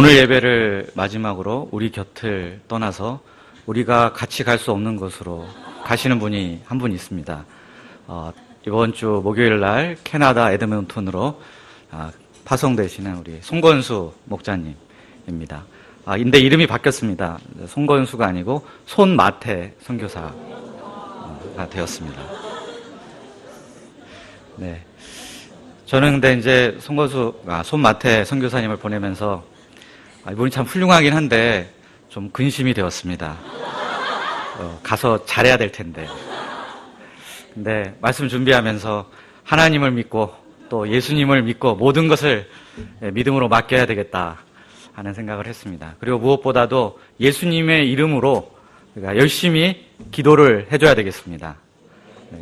오늘 예배를 마지막으로 우리 곁을 떠나서 우리가 같이 갈 수 없는 곳으로 가시는 분이 한 분 있습니다. 이번 주 목요일 날 캐나다 에드먼턴으로 파송되시는 우리 송건수 목자님입니다. 근데 이름이 바뀌었습니다. 송건수가 아니고 손마태 선교사가 되었습니다. 네. 저는 근데 이제 손마태 선교사님을 보내면서 이분이 참 훌륭하긴 한데 좀 근심이 되었습니다. 가서 잘해야 될 텐데. 근데 말씀 준비하면서 하나님을 믿고 또 예수님을 믿고 모든 것을 믿음으로 맡겨야 되겠다 하는 생각을 했습니다. 그리고 무엇보다도 예수님의 이름으로 우리가 열심히 기도를 해줘야 되겠습니다.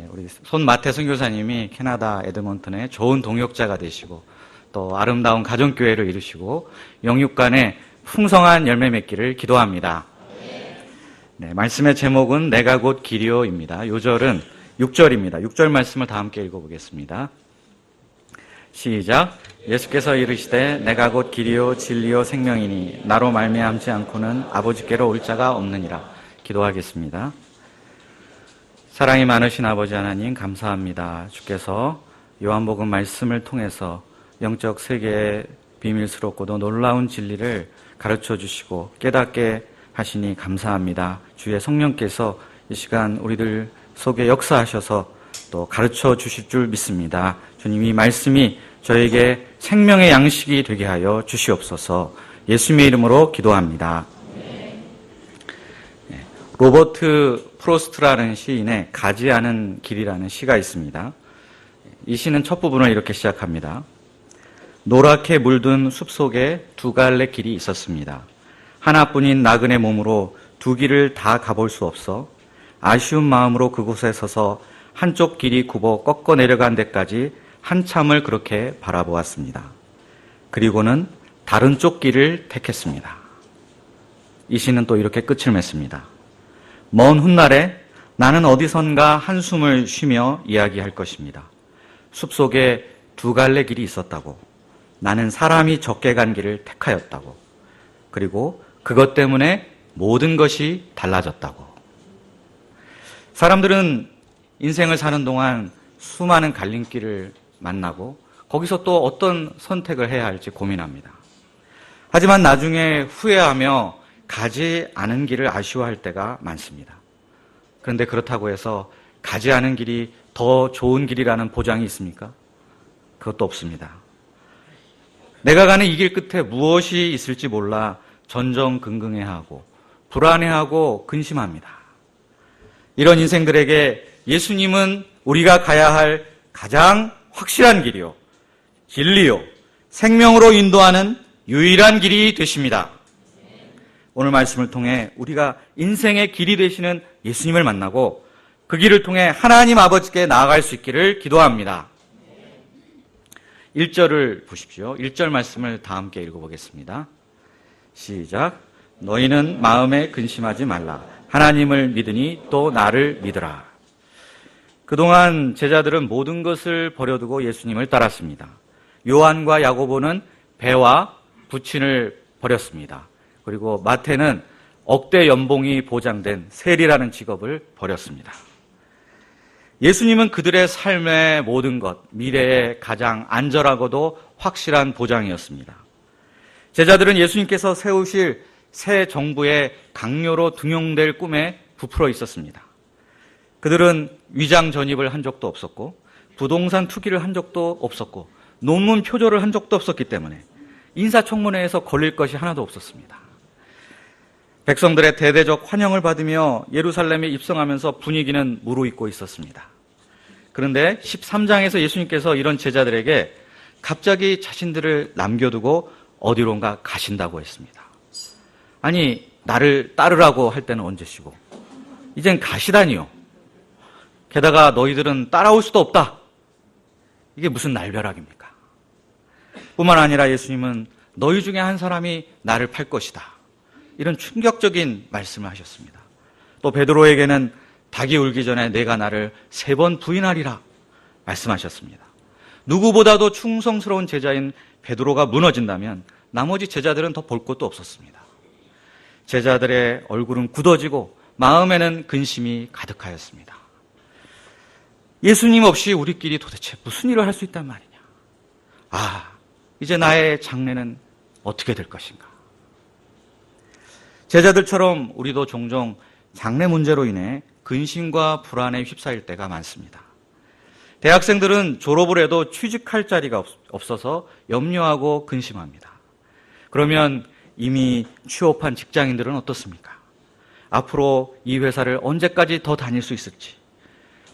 우리 손마태 선교사님이 캐나다 에드먼턴의 좋은 동역자가 되시고 또 아름다운 가정교회를 이루시고 영육간에 풍성한 열매 맺기를 기도합니다. 네, 말씀의 제목은 내가 곧 길이요입니다. 요절은 6절입니다. 6절 말씀을 다 함께 읽어보겠습니다. 시작. 예수께서 이르시되 내가 곧 길이요 진리요 생명이니 나로 말미암지 않고는 아버지께로 올 자가 없느니라. 기도하겠습니다. 사랑이 많으신 아버지 하나님 감사합니다. 주께서 요한복음 말씀을 통해서 영적 세계의 비밀스럽고도 놀라운 진리를 가르쳐 주시고 깨닫게 하시니 감사합니다. 주의 성령께서 이 시간 우리들 속에 역사하셔서 또 가르쳐 주실 줄 믿습니다. 주님, 이 말씀이 저에게 생명의 양식이 되게 하여 주시옵소서. 예수님의 이름으로 기도합니다. 로버트 프로스트라는 시인의 가지 않은 길이라는 시가 있습니다. 이 시는 첫 부분을 이렇게 시작합니다. 노랗게 물든 숲속에 두 갈래 길이 있었습니다. 하나뿐인 나그네 몸으로 두 길을 다 가볼 수 없어 아쉬운 마음으로 그곳에 서서 한쪽 길이 굽어 꺾어 내려간 데까지 한참을 그렇게 바라보았습니다. 그리고는 다른 쪽 길을 택했습니다. 이 시는 또 이렇게 끝을 맺습니다. 먼 훗날에 나는 어디선가 한숨을 쉬며 이야기할 것입니다. 숲속에 두 갈래 길이 있었다고. 나는 사람이 적게 간 길을 택하였다고. 그리고 그것 때문에 모든 것이 달라졌다고. 사람들은 인생을 사는 동안 수많은 갈림길을 만나고 거기서 또 어떤 선택을 해야 할지 고민합니다. 하지만 나중에 후회하며 가지 않은 길을 아쉬워할 때가 많습니다. 그런데 그렇다고 해서 가지 않은 길이 더 좋은 길이라는 보장이 있습니까? 그것도 없습니다. 내가 가는 이 길 끝에 무엇이 있을지 몰라 전전긍긍해하고 불안해하고 근심합니다. 이런 인생들에게 예수님은 우리가 가야 할 가장 확실한 길이요, 진리요, 생명으로 인도하는 유일한 길이 되십니다. 오늘 말씀을 통해 우리가 인생의 길이 되시는 예수님을 만나고 그 길을 통해 하나님 아버지께 나아갈 수 있기를 기도합니다. 1절을 보십시오. 1절 말씀을 다 함께 읽어보겠습니다. 시작. 너희는 마음에 근심하지 말라. 하나님을 믿으니 또 나를 믿으라. 그동안 제자들은 모든 것을 버려두고 예수님을 따랐습니다. 요한과 야고보는 배와 부친을 버렸습니다. 그리고 마태는 억대 연봉이 보장된 세리라는 직업을 버렸습니다. 예수님은 그들의 삶의 모든 것, 미래의 가장 안전하고도 확실한 보장이었습니다. 제자들은 예수님께서 세우실 새 정부의 강요로 등용될 꿈에 부풀어 있었습니다. 그들은 위장 전입을 한 적도 없었고 부동산 투기를 한 적도 없었고 논문 표절을 한 적도 없었기 때문에 인사청문회에서 걸릴 것이 하나도 없었습니다. 백성들의 대대적 환영을 받으며 예루살렘에 입성하면서 분위기는 무르익고 있었습니다. 그런데 13장에서 예수님께서 이런 제자들에게 갑자기 자신들을 남겨두고 어디론가 가신다고 했습니다. 아니, 나를 따르라고 할 때는 언제시고 이젠 가시다니요. 게다가 너희들은 따라올 수도 없다. 이게 무슨 날벼락입니까? 뿐만 아니라 예수님은 너희 중에 한 사람이 나를 팔 것이다. 이런 충격적인 말씀을 하셨습니다. 또 베드로에게는 닭이 울기 전에 내가 나를 3번 부인하리라 말씀하셨습니다. 누구보다도 충성스러운 제자인 베드로가 무너진다면 나머지 제자들은 더 볼 것도 없었습니다. 제자들의 얼굴은 굳어지고 마음에는 근심이 가득하였습니다. 예수님 없이 우리끼리 도대체 무슨 일을 할 수 있단 말이냐. 이제 나의 장래는 어떻게 될 것인가. 제자들처럼 우리도 종종 장래 문제로 인해 근심과 불안에 휩싸일 때가 많습니다. 대학생들은 졸업을 해도 취직할 자리가 없어서 염려하고 근심합니다. 그러면 이미 취업한 직장인들은 어떻습니까? 앞으로 이 회사를 언제까지 더 다닐 수 있을지,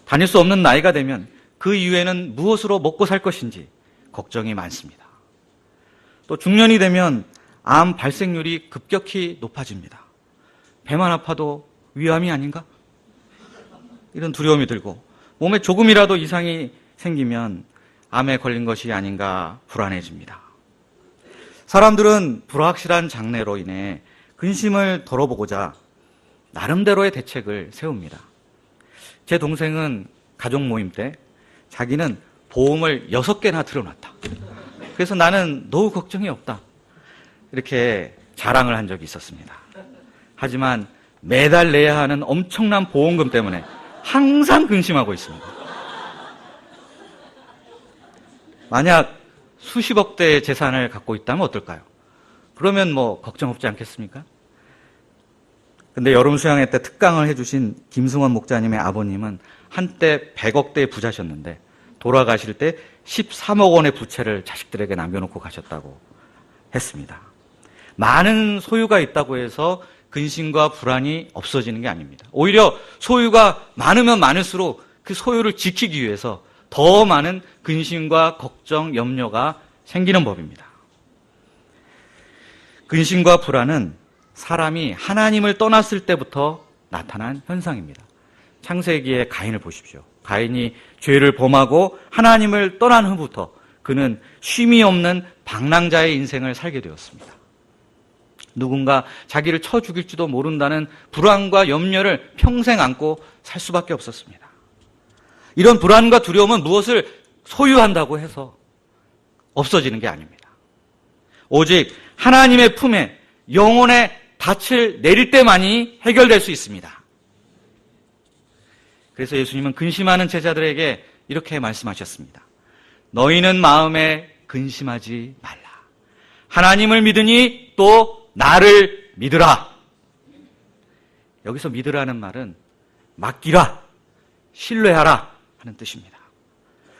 다닐 수 없는 나이가 되면 그 이후에는 무엇으로 먹고 살 것인지 걱정이 많습니다. 또 중년이 되면 암 발생률이 급격히 높아집니다. 배만 아파도 위암이 아닌가? 이런 두려움이 들고 몸에 조금이라도 이상이 생기면 암에 걸린 것이 아닌가 불안해집니다. 사람들은 불확실한 장래로 인해 근심을 덜어보고자 나름대로의 대책을 세웁니다. 제 동생은 가족 모임 때 자기는 보험을 6개나 들어놨다. 그래서 나는 노후 걱정이 없다. 이렇게 자랑을 한 적이 있었습니다. 하지만 매달 내야 하는 엄청난 보험금 때문에 항상 근심하고 있습니다. 만약 수십억 대의 재산을 갖고 있다면 어떨까요? 그러면 걱정 없지 않겠습니까? 근데 여름 수양회 때 특강을 해주신 김승원 목사님의 아버님은 한때 100억 대의 부자셨는데 돌아가실 때 13억 원의 부채를 자식들에게 남겨놓고 가셨다고 했습니다. 많은 소유가 있다고 해서 근심과 불안이 없어지는 게 아닙니다. 오히려 소유가 많으면 많을수록 그 소유를 지키기 위해서 더 많은 근심과 걱정, 염려가 생기는 법입니다. 근심과 불안은 사람이 하나님을 떠났을 때부터 나타난 현상입니다. 창세기의 가인을 보십시오. 가인이 죄를 범하고 하나님을 떠난 후부터 그는 쉼이 없는 방랑자의 인생을 살게 되었습니다. 누군가 자기를 쳐 죽일지도 모른다는 불안과 염려를 평생 안고 살 수밖에 없었습니다. 이런 불안과 두려움은 무엇을 소유한다고 해서 없어지는 게 아닙니다. 오직 하나님의 품에 영혼의 닻을 내릴 때만이 해결될 수 있습니다. 그래서 예수님은 근심하는 제자들에게 이렇게 말씀하셨습니다. 너희는 마음에 근심하지 말라. 하나님을 믿으니 또 나를 믿으라. 여기서 믿으라는 말은 맡기라, 신뢰하라 하는 뜻입니다.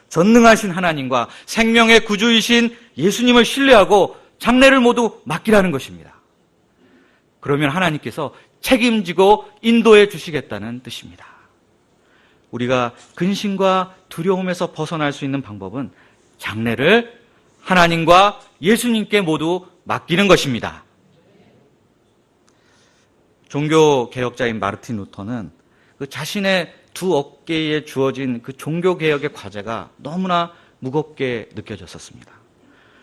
전능하신 하나님과 생명의 구주이신 예수님을 신뢰하고 장래를 모두 맡기라는 것입니다. 그러면 하나님께서 책임지고 인도해 주시겠다는 뜻입니다. 우리가 근심과 두려움에서 벗어날 수 있는 방법은 장래를 하나님과 예수님께 모두 맡기는 것입니다. 종교 개혁자인 마르틴 루터는 그 자신의 두 어깨에 주어진 그 종교 개혁의 과제가 너무나 무겁게 느껴졌었습니다.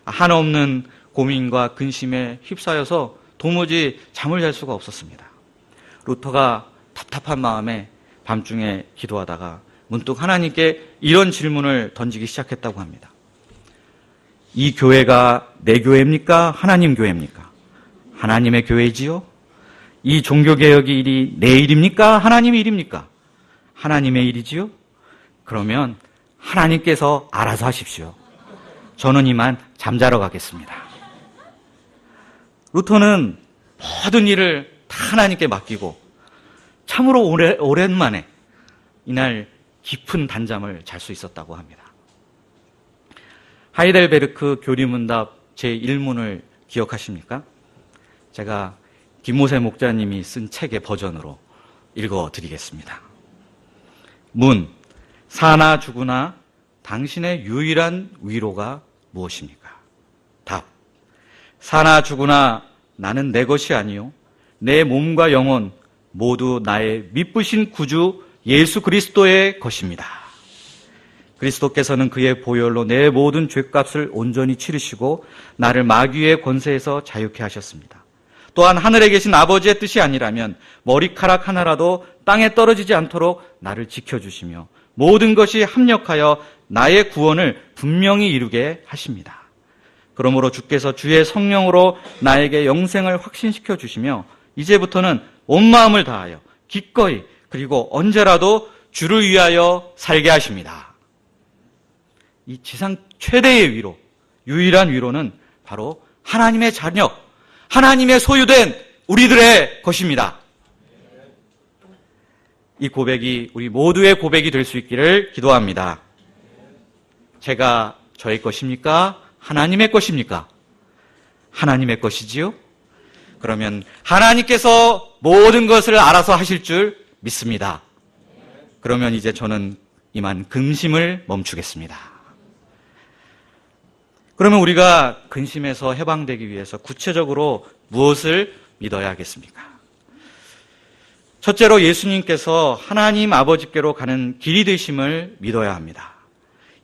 한없는 고민과 근심에 휩싸여서 도무지 잠을 잘 수가 없었습니다. 루터가 답답한 마음에 밤중에 기도하다가 문득 하나님께 이런 질문을 던지기 시작했다고 합니다. 이 교회가 내 교회입니까? 하나님 교회입니까? 하나님의 교회지요? 이 종교개혁의 일이 내 일입니까? 하나님의 일입니까? 하나님의 일이지요? 그러면 하나님께서 알아서 하십시오. 저는 이만 잠자러 가겠습니다. 루터는 모든 일을 다 하나님께 맡기고 참으로 오랜만에 이날 깊은 단잠을 잘 수 있었다고 합니다. 하이델베르크 교리문답 제1문을 기억하십니까? 제가 김모세 목자님이 쓴 책의 버전으로 읽어드리겠습니다. 문, 사나 죽으나 당신의 유일한 위로가 무엇입니까? 답, 사나 죽으나 나는 내 것이 아니요 내 몸과 영혼 모두 나의 미쁘신 구주 예수 그리스도의 것입니다. 그리스도께서는 그의 보혈로 내 모든 죄값을 온전히 치르시고 나를 마귀의 권세에서 자유케 하셨습니다. 또한 하늘에 계신 아버지의 뜻이 아니라면 머리카락 하나라도 땅에 떨어지지 않도록 나를 지켜주시며 모든 것이 합력하여 나의 구원을 분명히 이루게 하십니다. 그러므로 주께서 주의 성령으로 나에게 영생을 확신시켜 주시며 이제부터는 온 마음을 다하여 기꺼이 그리고 언제라도 주를 위하여 살게 하십니다. 이 지상 최대의 위로, 유일한 위로는 바로 하나님의 자녀, 하나님의 소유된 우리들의 것입니다. 이 고백이 우리 모두의 고백이 될 수 있기를 기도합니다. 제가 저의 것입니까? 하나님의 것입니까? 하나님의 것이지요? 그러면 하나님께서 모든 것을 알아서 하실 줄 믿습니다. 그러면 이제 저는 이만 근심을 멈추겠습니다. 그러면 우리가 근심에서 해방되기 위해서 구체적으로 무엇을 믿어야 하겠습니까? 첫째로 예수님께서 하나님 아버지께로 가는 길이 되심을 믿어야 합니다.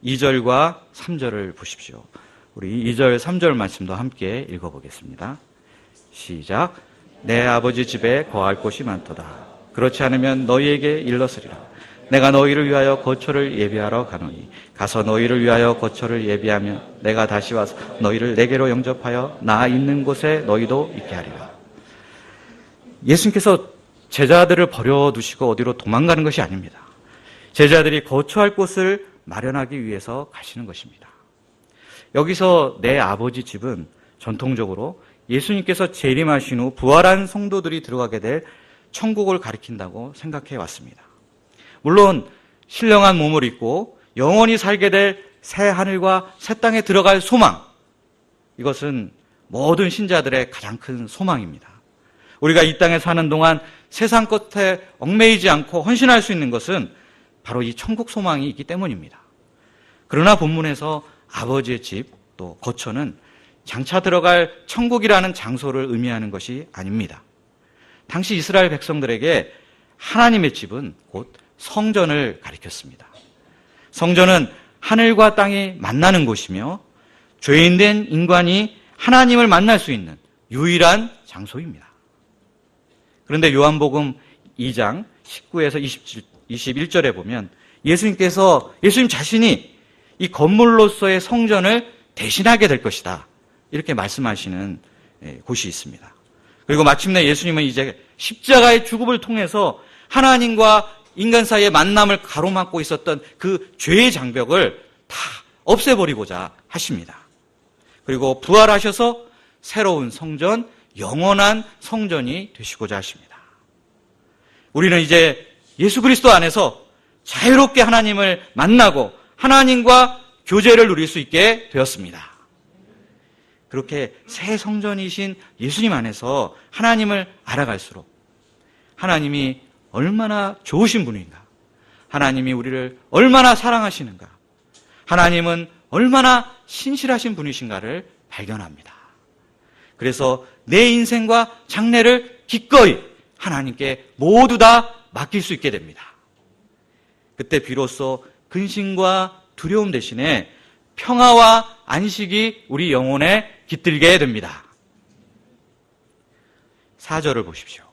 2절과 3절을 보십시오. 우리 2절, 3절 말씀도 함께 읽어보겠습니다. 시작. 내 아버지 집에 거할 곳이 많도다. 그렇지 않으면 너희에게 일렀으리라. 내가 너희를 위하여 거처를 예비하러 가노니 가서 너희를 위하여 거처를 예비하면 내가 다시 와서 너희를 내게로 영접하여 나 있는 곳에 너희도 있게 하리라. 예수님께서 제자들을 버려두시고 어디로 도망가는 것이 아닙니다. 제자들이 거처할 곳을 마련하기 위해서 가시는 것입니다. 여기서 내 아버지 집은 전통적으로 예수님께서 재림하신 후 부활한 성도들이 들어가게 될 천국을 가리킨다고 생각해 왔습니다. 물론 신령한 몸을 입고 영원히 살게 될 새 하늘과 새 땅에 들어갈 소망, 이것은 모든 신자들의 가장 큰 소망입니다. 우리가 이 땅에 사는 동안 세상 것에 얽매이지 않고 헌신할 수 있는 것은 바로 이 천국 소망이 있기 때문입니다. 그러나 본문에서 아버지의 집, 또 거처는 장차 들어갈 천국이라는 장소를 의미하는 것이 아닙니다. 당시 이스라엘 백성들에게 하나님의 집은 곧 성전을 가리켰습니다. 성전은 하늘과 땅이 만나는 곳이며 죄인된 인간이 하나님을 만날 수 있는 유일한 장소입니다. 그런데 요한복음 2장 19에서 21절에 보면 예수님 자신이 이 건물로서의 성전을 대신하게 될 것이다, 이렇게 말씀하시는 곳이 있습니다. 그리고 마침내 예수님은 이제 십자가의 죽음을 통해서 하나님과 인간 사이의 만남을 가로막고 있었던 그 죄의 장벽을 다 없애버리고자 하십니다. 그리고 부활하셔서 새로운 성전, 영원한 성전이 되시고자 하십니다. 우리는 이제 예수 그리스도 안에서 자유롭게 하나님을 만나고 하나님과 교제를 누릴 수 있게 되었습니다. 그렇게 새 성전이신 예수님 안에서 하나님을 알아갈수록 하나님이 얼마나 좋으신 분인가, 하나님이 우리를 얼마나 사랑하시는가, 하나님은 얼마나 신실하신 분이신가를 발견합니다. 그래서 내 인생과 장래를 기꺼이 하나님께 모두 다 맡길 수 있게 됩니다. 그때 비로소 근심과 두려움 대신에 평화와 안식이 우리 영혼에 깃들게 됩니다. 4절을 보십시오.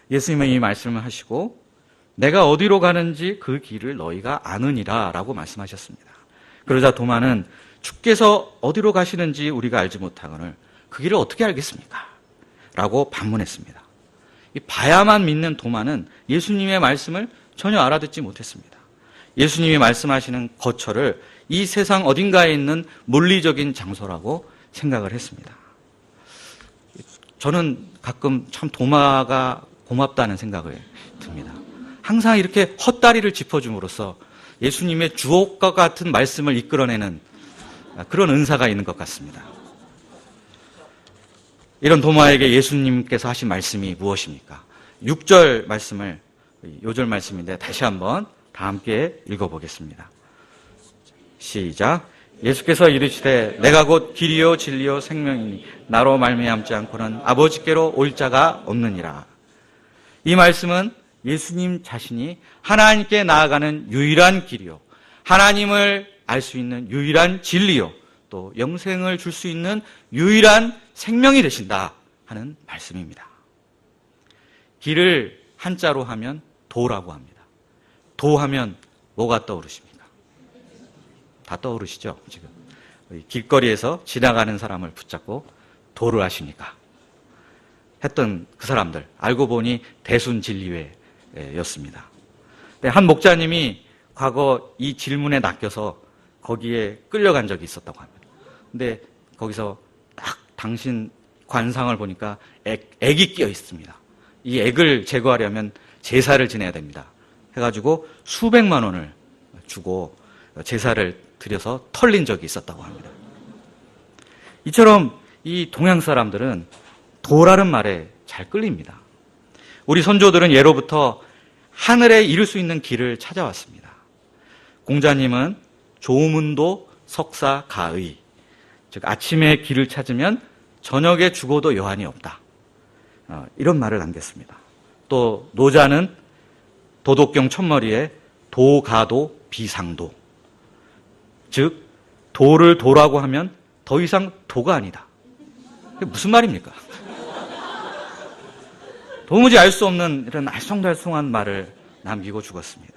예수님은 이 말씀을 하시고 내가 어디로 가는지 그 길을 너희가 아느니라 라고 말씀하셨습니다. 그러자 도마는 주께서 어디로 가시는지 우리가 알지 못하거늘 그 길을 어떻게 알겠습니까? 라고 반문했습니다. 이 봐야만 믿는 도마는 예수님의 말씀을 전혀 알아듣지 못했습니다. 예수님이 말씀하시는 거처를 이 세상 어딘가에 있는 물리적인 장소라고 생각을 했습니다. 저는 가끔 참 도마가 고맙다는 생각을 듭니다. 항상 이렇게 헛다리를 짚어줌으로써 예수님의 주옥과 같은 말씀을 이끌어내는 그런 은사가 있는 것 같습니다. 이런 도마에게 예수님께서 하신 말씀이 무엇입니까? 6절 말씀을, 요절 말씀인데 다시 한번 다 함께 읽어보겠습니다. 시작. 예수께서 이르시되 내가 곧 길이요 진리요 생명이니 나로 말미암지 않고는 아버지께로 올 자가 없느니라. 이 말씀은 예수님 자신이 하나님께 나아가는 유일한 길이요, 하나님을 알 수 있는 유일한 진리요, 또 영생을 줄 수 있는 유일한 생명이 되신다 하는 말씀입니다. 길을 한자로 하면 도라고 합니다. 도 하면 뭐가 떠오르십니까? 다 떠오르시죠? 지금 길거리에서 지나가는 사람을 붙잡고 도를 하십니까? 했던 그 사람들, 알고 보니 대순진리회였습니다. 한 목자님이 과거 이 질문에 낚여서 거기에 끌려간 적이 있었다고 합니다. 근데 거기서 딱 당신 관상을 보니까 액이 끼어 있습니다. 이 액을 제거하려면 제사를 지내야 됩니다. 해가지고 수백만 원을 주고 제사를 드려서 털린 적이 있었다고 합니다. 이처럼 이 동양 사람들은 도라는 말에 잘 끌립니다. 우리 선조들은 예로부터 하늘에 이룰 수 있는 길을 찾아왔습니다. 공자님은 조문도 석사가의, 즉 아침에 길을 찾으면 저녁에 죽어도 여한이 없다. 이런 말을 남겼습니다. 또 노자는 도덕경 첫머리에 도가도 비상도, 즉 도를 도라고 하면 더 이상 도가 아니다. 이게 무슨 말입니까? 도무지 알 수 없는 이런 알쏭달쏭한 말을 남기고 죽었습니다.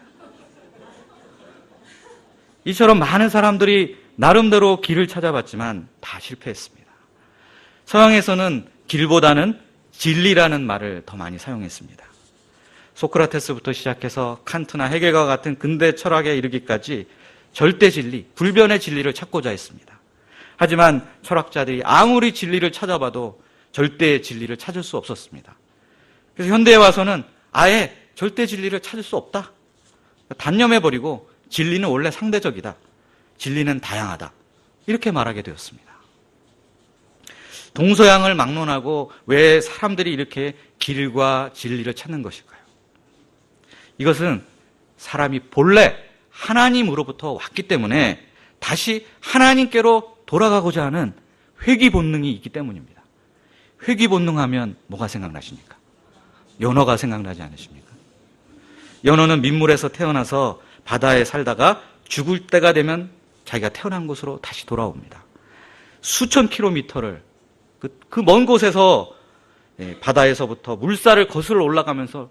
이처럼 많은 사람들이 나름대로 길을 찾아봤지만 다 실패했습니다. 서양에서는 길보다는 진리라는 말을 더 많이 사용했습니다. 소크라테스부터 시작해서 칸트나 헤겔과 같은 근대 철학에 이르기까지 절대 진리, 불변의 진리를 찾고자 했습니다. 하지만 철학자들이 아무리 진리를 찾아봐도 절대의 진리를 찾을 수 없었습니다. 그래서 현대에 와서는 아예 절대 진리를 찾을 수 없다. 단념해버리고 진리는 원래 상대적이다. 진리는 다양하다. 이렇게 말하게 되었습니다. 동서양을 막론하고 왜 사람들이 이렇게 길과 진리를 찾는 것일까요? 이것은 사람이 본래 하나님으로부터 왔기 때문에 다시 하나님께로 돌아가고자 하는 회귀 본능이 있기 때문입니다. 회귀 본능 하면 뭐가 생각나십니까? 연어가 생각나지 않으십니까? 연어는 민물에서 태어나서 바다에 살다가 죽을 때가 되면 자기가 태어난 곳으로 다시 돌아옵니다. 수천 킬로미터를 그 먼 곳에서 바다에서부터 물살을 거슬러 올라가면서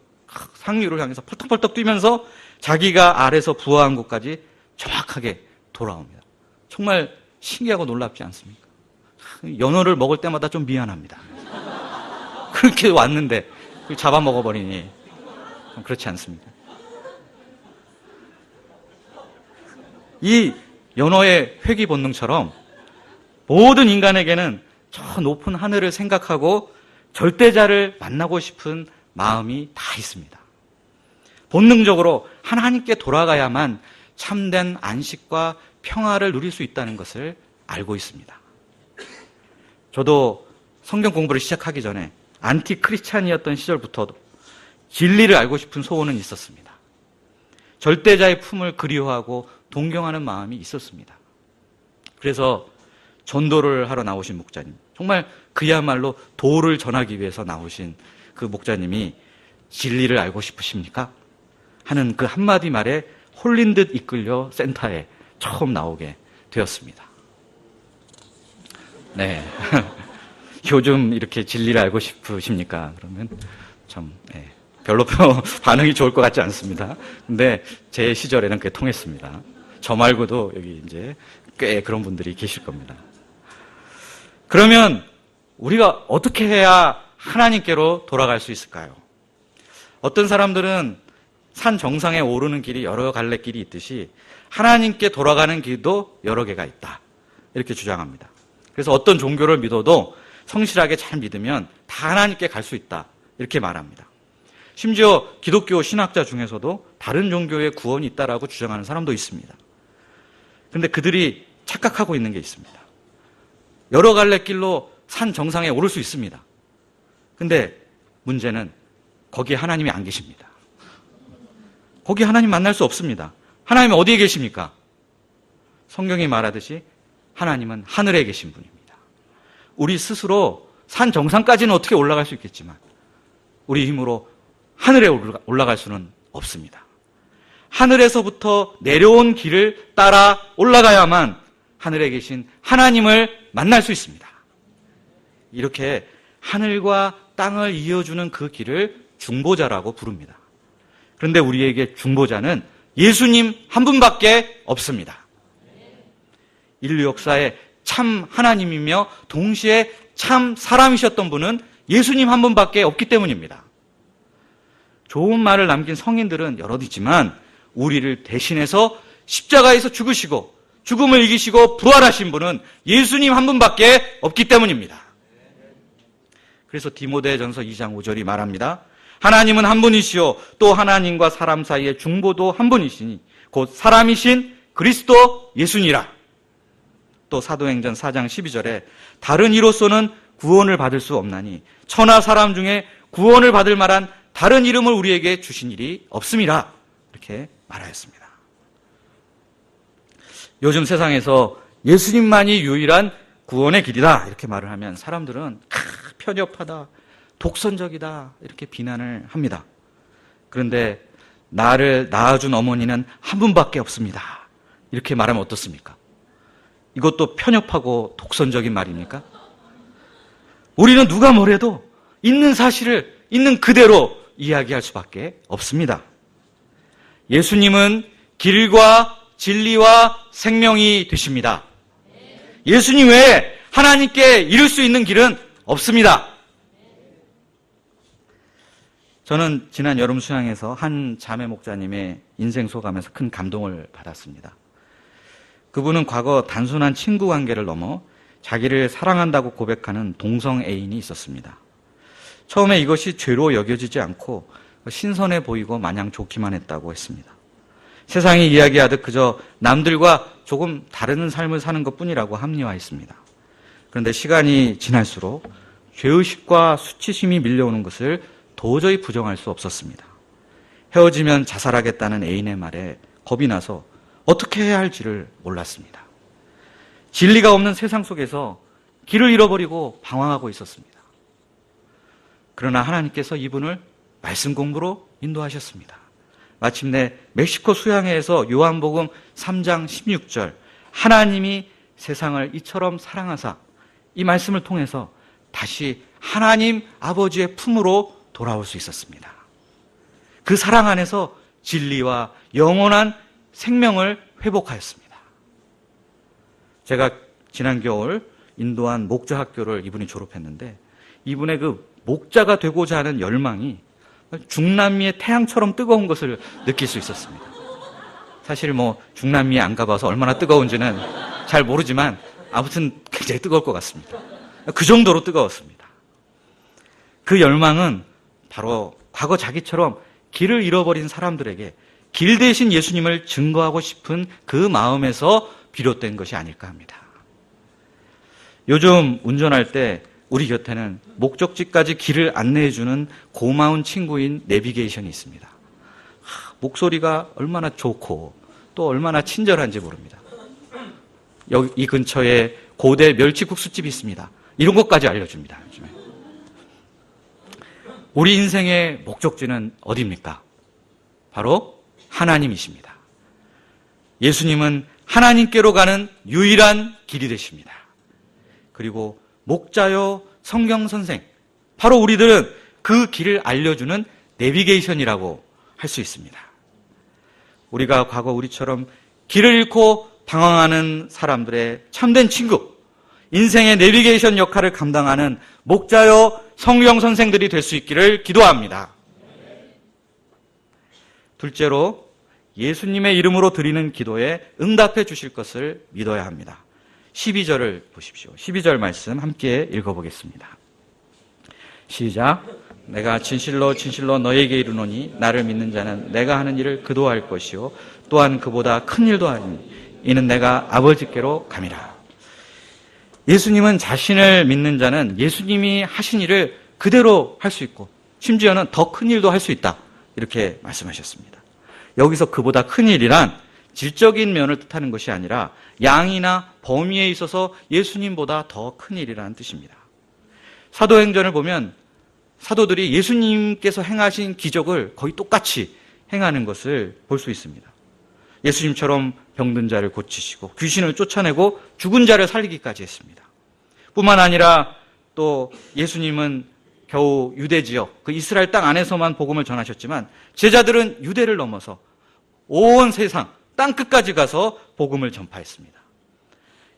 상류를 향해서 펄떡펄떡 뛰면서 자기가 아래서 부화한 곳까지 정확하게 돌아옵니다. 정말 신기하고 놀랍지 않습니까? 연어를 먹을 때마다 좀 미안합니다. 그렇게 왔는데 그걸 잡아먹어버리니 그렇지 않습니까? 이 연어의 회귀 본능처럼 모든 인간에게는 저 높은 하늘을 생각하고 절대자를 만나고 싶은 마음이 다 있습니다. 본능적으로 하나님께 돌아가야만 참된 안식과 평화를 누릴 수 있다는 것을 알고 있습니다. 저도 성경 공부를 시작하기 전에 안티크리스찬이었던 시절부터도 진리를 알고 싶은 소원은 있었습니다. 절대자의 품을 그리워하고 동경하는 마음이 있었습니다. 그래서 전도를 하러 나오신 목자님, 정말 그야말로 도를 전하기 위해서 나오신 그 목자님이 진리를 알고 싶으십니까? 하는 그 한마디 말에 홀린 듯 이끌려 센터에 처음 나오게 되었습니다. 네. 요즘 이렇게 진리를 알고 싶으십니까? 그러면 참, 별로 반응이 좋을 것 같지 않습니다. 근데 제 시절에는 그게 통했습니다. 저 말고도 여기 이제 꽤 그런 분들이 계실 겁니다. 그러면 우리가 어떻게 해야 하나님께로 돌아갈 수 있을까요? 어떤 사람들은 산 정상에 오르는 길이 여러 갈래 길이 있듯이 하나님께 돌아가는 길도 여러 개가 있다. 이렇게 주장합니다. 그래서 어떤 종교를 믿어도 성실하게 잘 믿으면 다 하나님께 갈 수 있다. 이렇게 말합니다. 심지어 기독교 신학자 중에서도 다른 종교의 구원이 있다라고 주장하는 사람도 있습니다. 그런데 그들이 착각하고 있는 게 있습니다. 여러 갈래 길로 산 정상에 오를 수 있습니다. 근데 문제는 거기에 하나님이 안 계십니다. 거기 하나님 만날 수 없습니다. 하나님은 어디에 계십니까? 성경이 말하듯이 하나님은 하늘에 계신 분입니다. 우리 스스로 산 정상까지는 어떻게 올라갈 수 있겠지만 우리 힘으로 하늘에 올라갈 수는 없습니다. 하늘에서부터 내려온 길을 따라 올라가야만 하늘에 계신 하나님을 만날 수 있습니다. 이렇게 하늘과 땅을 이어주는 그 길을 중보자라고 부릅니다. 그런데 우리에게 중보자는 예수님 한 분밖에 없습니다. 인류 역사에 참 하나님이며 동시에 참 사람이셨던 분은 예수님 한 분밖에 없기 때문입니다. 좋은 말을 남긴 성인들은 여럿 있지만 우리를 대신해서 십자가에서 죽으시고 죽음을 이기시고 부활하신 분은 예수님 한 분밖에 없기 때문입니다. 그래서 디모데전서 2장 5절이 말합니다. 하나님은 한 분이시요 또 하나님과 사람 사이의 중보도 한 분이시니 곧 사람이신 그리스도 예수니라. 또 사도행전 4장 12절에 다른 이로서는 구원을 받을 수 없나니 천하 사람 중에 구원을 받을 만한 다른 이름을 우리에게 주신 일이 없음이라. 이렇게 말하였습니다. 요즘 세상에서 예수님만이 유일한 구원의 길이다 이렇게 말을 하면 사람들은 편협하다, 독선적이다 이렇게 비난을 합니다. 그런데 나를 낳아준 어머니는 한 분밖에 없습니다. 이렇게 말하면 어떻습니까? 이것도 편협하고 독선적인 말입니까? 우리는 누가 뭐래도 있는 사실을 있는 그대로 이야기할 수밖에 없습니다. 예수님은 길과 진리와 생명이 되십니다. 예수님 외에 하나님께 이룰 수 있는 길은 없습니다. 저는 지난 여름 수양에서 한 자매 목사님의 인생 소감에서 큰 감동을 받았습니다. 그분은 과거 단순한 친구 관계를 넘어 자기를 사랑한다고 고백하는 동성 애인이 있었습니다. 처음에 이것이 죄로 여겨지지 않고 신선해 보이고 마냥 좋기만 했다고 했습니다. 세상이 이야기하듯 그저 남들과 조금 다른 삶을 사는 것뿐이라고 합리화했습니다. 그런데 시간이 지날수록 죄의식과 수치심이 밀려오는 것을 도저히 부정할 수 없었습니다. 헤어지면 자살하겠다는 애인의 말에 겁이 나서 어떻게 해야 할지를 몰랐습니다. 진리가 없는 세상 속에서 길을 잃어버리고 방황하고 있었습니다. 그러나 하나님께서 이분을 말씀 공부로 인도하셨습니다. 마침내 멕시코 수양회에서 요한복음 3장 16절 하나님이 세상을 이처럼 사랑하사 이 말씀을 통해서 다시 하나님 아버지의 품으로 돌아올 수 있었습니다. 그 사랑 안에서 진리와 영원한 생명을 회복하였습니다. 제가 지난 겨울 인도한 목자 학교를 이분이 졸업했는데 이분의 그 목자가 되고자 하는 열망이 중남미의 태양처럼 뜨거운 것을 느낄 수 있었습니다. 사실 중남미에 안 가봐서 얼마나 뜨거운지는 잘 모르지만 아무튼 굉장히 뜨거울 것 같습니다. 그 정도로 뜨거웠습니다. 그 열망은 바로 과거 자기처럼 길을 잃어버린 사람들에게 길 대신 예수님을 증거하고 싶은 그 마음에서 비롯된 것이 아닐까 합니다. 요즘 운전할 때 우리 곁에는 목적지까지 길을 안내해주는 고마운 친구인 내비게이션이 있습니다. 목소리가 얼마나 좋고 또 얼마나 친절한지 모릅니다. 여기 이 근처에 고대 멸치국수집이 있습니다. 이런 것까지 알려줍니다. 요즘에. 우리 인생의 목적지는 어디입니까? 바로 하나님이십니다. 예수님은 하나님께로 가는 유일한 길이 되십니다. 그리고 목자요 성경 선생, 바로 우리들은 그 길을 알려주는 내비게이션이라고 할 수 있습니다. 우리가 과거 우리처럼 길을 잃고 방황하는 사람들의 참된 친구, 인생의 내비게이션 역할을 감당하는 목자요 성경 선생들이 될 수 있기를 기도합니다. 둘째로 예수님의 이름으로 드리는 기도에 응답해 주실 것을 믿어야 합니다. 12절을 보십시오. 12절 말씀 함께 읽어보겠습니다. 시작. 내가 진실로 진실로 너에게 이르노니 나를 믿는 자는 내가 하는 일을 그도 할 것이요 또한 그보다 큰 일도 하니 이는 내가 아버지께로 감이라. 예수님은 자신을 믿는 자는 예수님이 하신 일을 그대로 할 수 있고 심지어는 더 큰 일도 할 수 있다. 이렇게 말씀하셨습니다. 여기서 그보다 큰 일이란 질적인 면을 뜻하는 것이 아니라 양이나 범위에 있어서 예수님보다 더 큰 일이라는 뜻입니다. 사도행전을 보면 사도들이 예수님께서 행하신 기적을 거의 똑같이 행하는 것을 볼 수 있습니다. 예수님처럼 병든 자를 고치시고 귀신을 쫓아내고 죽은 자를 살리기까지 했습니다. 뿐만 아니라 또 예수님은 겨우 유대 지역, 그 이스라엘 땅 안에서만 복음을 전하셨지만 제자들은 유대를 넘어서 온 세상, 땅 끝까지 가서 복음을 전파했습니다.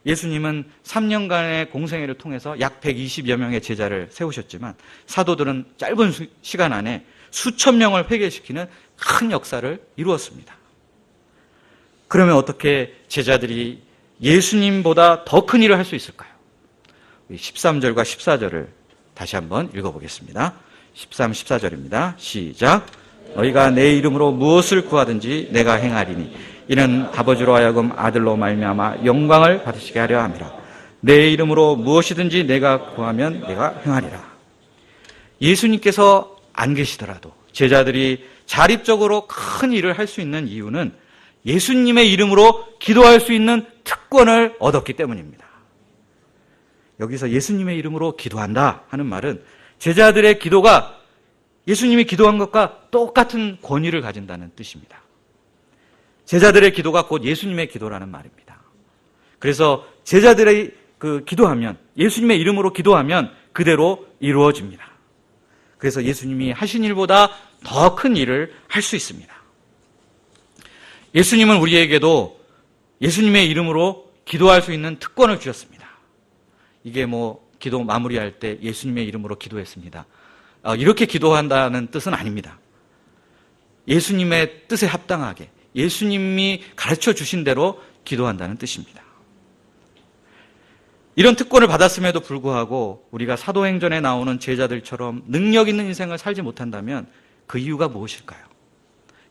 예수님은 3년간의 공생애를 통해서 약 120여 명의 제자를 세우셨지만 사도들은 짧은 시간 안에 수천 명을 회개시키는 큰 역사를 이루었습니다. 그러면 어떻게 제자들이 예수님보다 더 큰 일을 할 수 있을까요? 13절과 14절을 다시 한번 읽어보겠습니다. 13, 14절입니다. 시작. 너희가 내 이름으로 무엇을 구하든지 내가 행하리니 이는 아버지로 하여금 아들로 말미암아 영광을 받으시게 하려 함이라. 내 이름으로 무엇이든지 내가 구하면 내가 행하리라. 예수님께서 안 계시더라도 제자들이 자립적으로 큰 일을 할 수 있는 이유는 예수님의 이름으로 기도할 수 있는 특권을 얻었기 때문입니다. 여기서 예수님의 이름으로 기도한다 하는 말은 제자들의 기도가 예수님이 기도한 것과 똑같은 권위를 가진다는 뜻입니다. 제자들의 기도가 곧 예수님의 기도라는 말입니다. 그래서 제자들의 기도하면, 예수님의 이름으로 기도하면 그대로 이루어집니다. 그래서 예수님이 하신 일보다 더 큰 일을 할 수 있습니다. 예수님은 우리에게도 예수님의 이름으로 기도할 수 있는 특권을 주셨습니다. 이게 기도 마무리할 때 예수님의 이름으로 기도했습니다. 이렇게 기도한다는 뜻은 아닙니다. 예수님의 뜻에 합당하게 예수님이 가르쳐 주신 대로 기도한다는 뜻입니다. 이런 특권을 받았음에도 불구하고 우리가 사도행전에 나오는 제자들처럼 능력 있는 인생을 살지 못한다면 그 이유가 무엇일까요?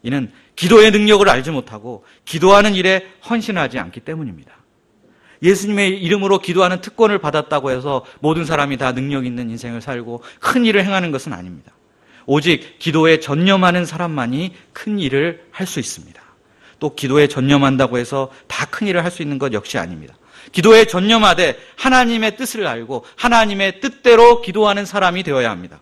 이는 기도의 능력을 알지 못하고 기도하는 일에 헌신하지 않기 때문입니다. 예수님의 이름으로 기도하는 특권을 받았다고 해서 모든 사람이 다 능력 있는 인생을 살고 큰 일을 행하는 것은 아닙니다. 오직 기도에 전념하는 사람만이 큰 일을 할 수 있습니다. 또 기도에 전념한다고 해서 다 큰 일을 할 수 있는 것 역시 아닙니다. 기도에 전념하되 하나님의 뜻을 알고 하나님의 뜻대로 기도하는 사람이 되어야 합니다.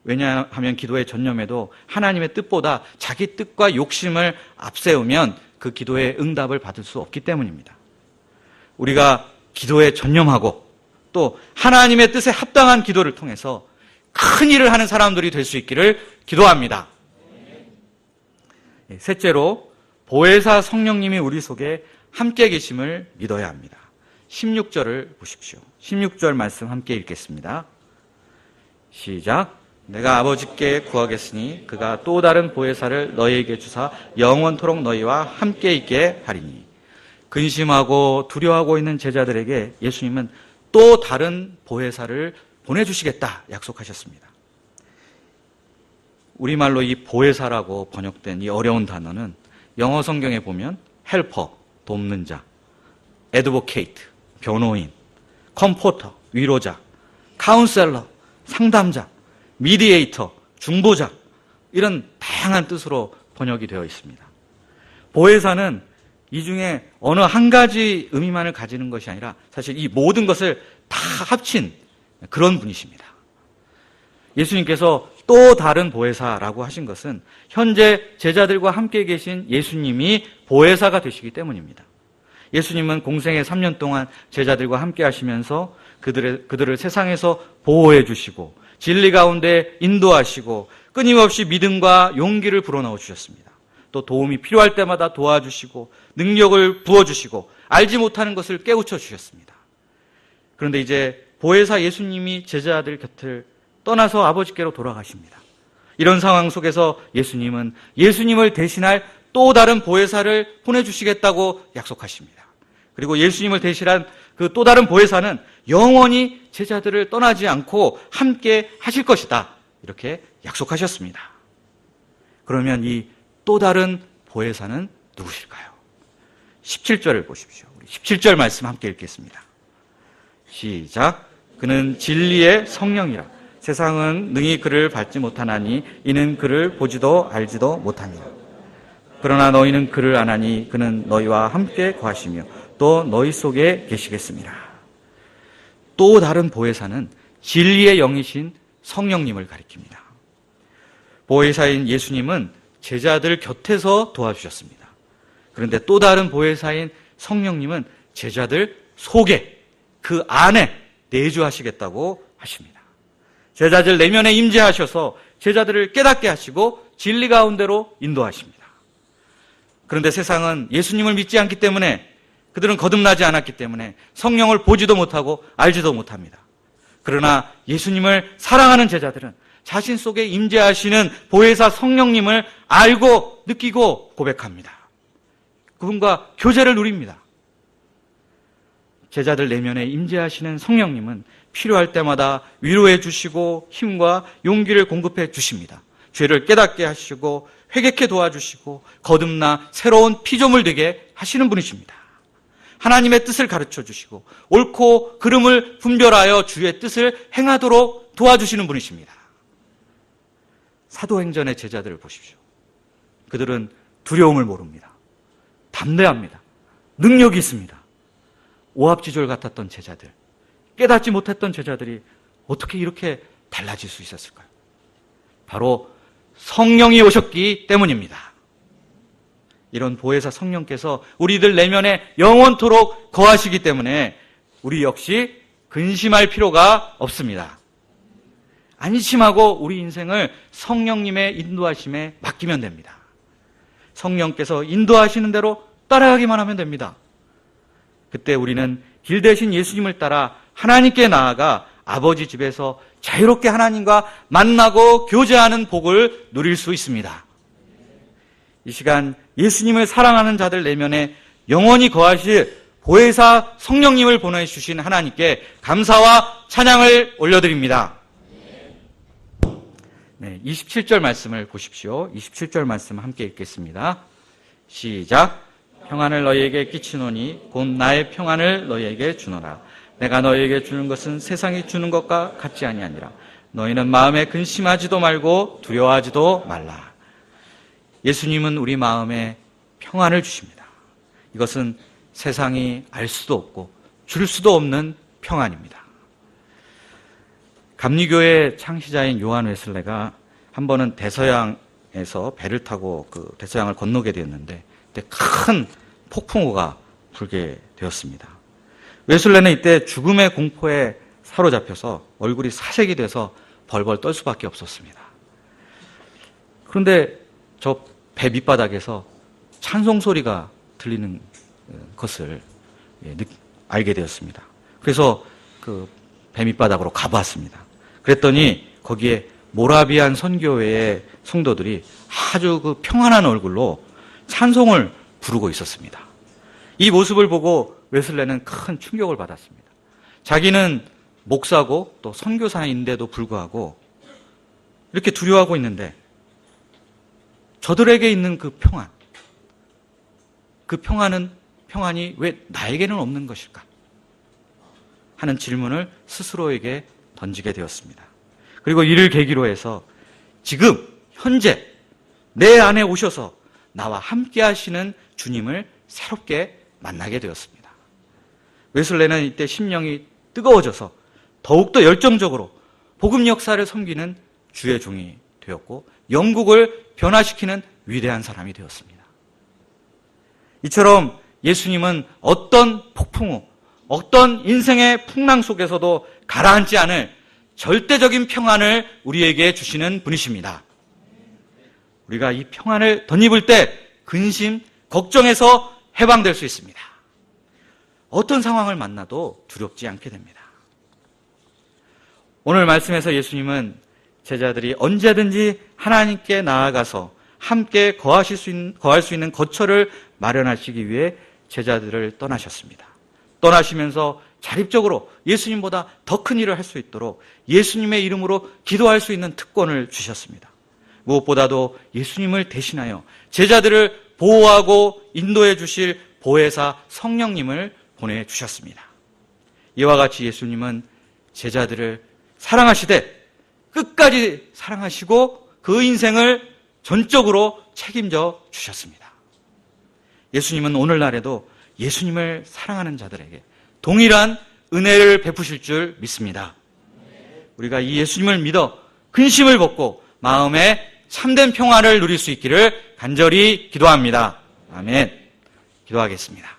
왜냐하면 기도에 전념해도 하나님의 뜻보다 자기 뜻과 욕심을 앞세우면 그 기도의 응답을 받을 수 없기 때문입니다. 우리가 기도에 전념하고 또 하나님의 뜻에 합당한 기도를 통해서 큰 일을 하는 사람들이 될 수 있기를 기도합니다. 셋째로 보혜사 성령님이 우리 속에 함께 계심을 믿어야 합니다. 16절을 보십시오. 16절 말씀 함께 읽겠습니다. 시작. 내가 아버지께 구하겠으니 그가 또 다른 보혜사를 너희에게 주사 영원토록 너희와 함께 있게 하리니. 근심하고 두려워하고 있는 제자들에게 예수님은 또 다른 보혜사를 보내주시겠다 약속하셨습니다. 우리말로 이 보혜사라고 번역된 이 어려운 단어는 영어 성경에 보면 헬퍼, 돕는 자, 애드보케이트, 변호인, 컴포터, 위로자, 카운셀러, 상담자, 미디에이터, 중보자, 이런 다양한 뜻으로 번역이 되어 있습니다. 보혜사는 이 중에 어느 한 가지 의미만을 가지는 것이 아니라 사실 이 모든 것을 다 합친 그런 분이십니다. 예수님께서 또 다른 보혜사라고 하신 것은 현재 제자들과 함께 계신 예수님이 보혜사가 되시기 때문입니다. 예수님은 공생의 3년 동안 제자들과 함께 하시면서 그들을 세상에서 보호해 주시고 진리 가운데 인도하시고 끊임없이 믿음과 용기를 불어넣어 주셨습니다. 또 도움이 필요할 때마다 도와주시고 능력을 부어주시고 알지 못하는 것을 깨우쳐 주셨습니다. 그런데 이제 보혜사 예수님이 제자들 곁을 떠나서 아버지께로 돌아가십니다. 이런 상황 속에서 예수님은 예수님을 대신할 또 다른 보혜사를 보내주시겠다고 약속하십니다. 그리고 예수님을 대신한 그 또 다른 보혜사는 영원히 제자들을 떠나지 않고 함께 하실 것이다. 이렇게 약속하셨습니다. 그러면 이 또 다른 보혜사는 누구실까요? 17절을 보십시오. 17절 말씀 함께 읽겠습니다. 시작. 그는 진리의 성령이라. 세상은 능히 그를 받지 못하나니 이는 그를 보지도 알지도 못하니라. 그러나 너희는 그를 아나니 그는 너희와 함께 거하시며 또 너희 속에 계시겠습니다. 또 다른 보혜사는 진리의 영이신 성령님을 가리킵니다. 보혜사인 예수님은 제자들 곁에서 도와주셨습니다. 그런데 또 다른 보혜사인 성령님은 제자들 속에, 그 안에 내주하시겠다고 하십니다. 제자들 내면에 임재하셔서 제자들을 깨닫게 하시고 진리 가운데로 인도하십니다. 그런데 세상은 예수님을 믿지 않기 때문에 그들은 거듭나지 않았기 때문에 성령을 보지도 못하고 알지도 못합니다. 그러나 예수님을 사랑하는 제자들은 자신 속에 임재하시는 보혜사 성령님을 알고 느끼고 고백합니다. 그분과 교제를 누립니다. 제자들 내면에 임재하시는 성령님은 필요할 때마다 위로해 주시고 힘과 용기를 공급해 주십니다. 죄를 깨닫게 하시고 회개케 도와주시고 거듭나 새로운 피조물 되게 하시는 분이십니다. 하나님의 뜻을 가르쳐 주시고 옳고 그름을 분별하여 주의 뜻을 행하도록 도와주시는 분이십니다. 사도행전의 제자들을 보십시오. 그들은 두려움을 모릅니다. 담대합니다. 능력이 있습니다. 오합지졸 같았던 제자들, 깨닫지 못했던 제자들이 어떻게 이렇게 달라질 수 있었을까요? 바로 성령이 오셨기 때문입니다. 이런 보혜사 성령께서 우리들 내면에 영원토록 거하시기 때문에 우리 역시 근심할 필요가 없습니다. 안심하고 우리 인생을 성령님의 인도하심에 맡기면 됩니다. 성령께서 인도하시는 대로 따라가기만 하면 됩니다. 그때 우리는 길 대신 예수님을 따라 하나님께 나아가 아버지 집에서 자유롭게 하나님과 만나고 교제하는 복을 누릴 수 있습니다. 이 시간 예수님을 사랑하는 자들 내면에 영원히 거하실 보혜사 성령님을 보내주신 하나님께 감사와 찬양을 올려드립니다. 네, 27절 말씀을 보십시오. 27절 말씀 함께 읽겠습니다. 시작. 평안을 너희에게 끼치노니 곧 나의 평안을 너희에게 주노라. 내가 너희에게 주는 것은 세상이 주는 것과 같지 아니하니라. 너희는 마음에 근심하지도 말고 두려워하지도 말라. 예수님은 우리 마음에 평안을 주십니다. 이것은 세상이 알 수도 없고 줄 수도 없는 평안입니다. 감리교의 창시자인 요한 웨슬레가 한 번은 대서양에서 배를 타고 그 대서양을 건너게 되었는데 그때 큰 폭풍우가 불게 되었습니다. 웨슬레는 이때 죽음의 공포에 사로잡혀서 얼굴이 사색이 돼서 벌벌 떨 수밖에 없었습니다. 그런데 저 배 밑바닥에서 찬송 소리가 들리는 것을 알게 되었습니다. 그래서 그 배 밑바닥으로 가보았습니다. 그랬더니 거기에 모라비안 선교회의 성도들이 아주 그 평안한 얼굴로 찬송을 부르고 있었습니다. 이 모습을 보고 웨슬레는 큰 충격을 받았습니다. 자기는 목사고 또 선교사인데도 불구하고 이렇게 두려워하고 있는데 저들에게 있는 그 평안이 왜 나에게는 없는 것일까? 하는 질문을 스스로에게 던지게 되었습니다. 그리고 이를 계기로 해서 지금 현재 내 안에 오셔서 나와 함께 하시는 주님을 새롭게 만나게 되었습니다. 웨슬레는 이때 심령이 뜨거워져서 더욱더 열정적으로 복음 역사를 섬기는 주의 종이 되었고 영국을 변화시키는 위대한 사람이 되었습니다. 이처럼 예수님은 어떤 폭풍우, 어떤 인생의 풍랑 속에서도 가라앉지 않을 절대적인 평안을 우리에게 주시는 분이십니다. 우리가 이 평안을 덧입을 때 근심, 걱정에서 해방될 수 있습니다. 어떤 상황을 만나도 두렵지 않게 됩니다. 오늘 말씀에서 예수님은 제자들이 언제든지 하나님께 나아가서 함께 거할 수 있는 거처를 마련하시기 위해 제자들을 떠나셨습니다. 떠나시면서 자립적으로 예수님보다 더 큰 일을 할 수 있도록 예수님의 이름으로 기도할 수 있는 특권을 주셨습니다. 무엇보다도 예수님을 대신하여 제자들을 보호하고 인도해 주실 보혜사 성령님을 보내주셨습니다. 이와 같이 예수님은 제자들을 사랑하시되 끝까지 사랑하시고 그 인생을 전적으로 책임져 주셨습니다. 예수님은 오늘날에도 예수님을 사랑하는 자들에게 동일한 은혜를 베푸실 줄 믿습니다. 우리가 이 예수님을 믿어 근심을 벗고 마음에 참된 평화를 누릴 수 있기를 간절히 기도합니다. 아멘. 기도하겠습니다.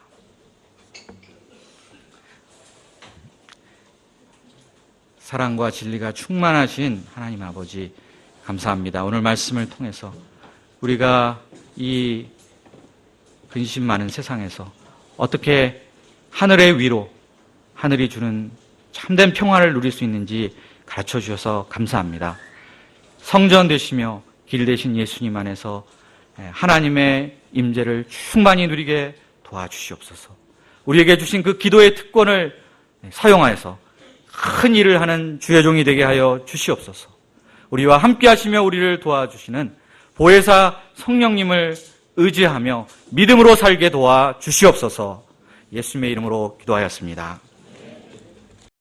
사랑과 진리가 충만하신 하나님 아버지 감사합니다. 오늘 말씀을 통해서 우리가 이 근심 많은 세상에서 어떻게 하늘의 위로, 하늘이 주는 참된 평화를 누릴 수 있는지 가르쳐 주셔서 감사합니다. 성전 되시며 길 되신 예수님 안에서 하나님의 임재를 충만히 누리게 도와주시옵소서. 우리에게 주신 그 기도의 특권을 사용하여서 큰 일을 하는 주의 종이 되게 하여 주시옵소서. 우리와 함께 하시며 우리를 도와주시는 보혜사 성령님을 의지하며 믿음으로 살게 도와 주시옵소서. 예수님의 이름으로 기도하였습니다.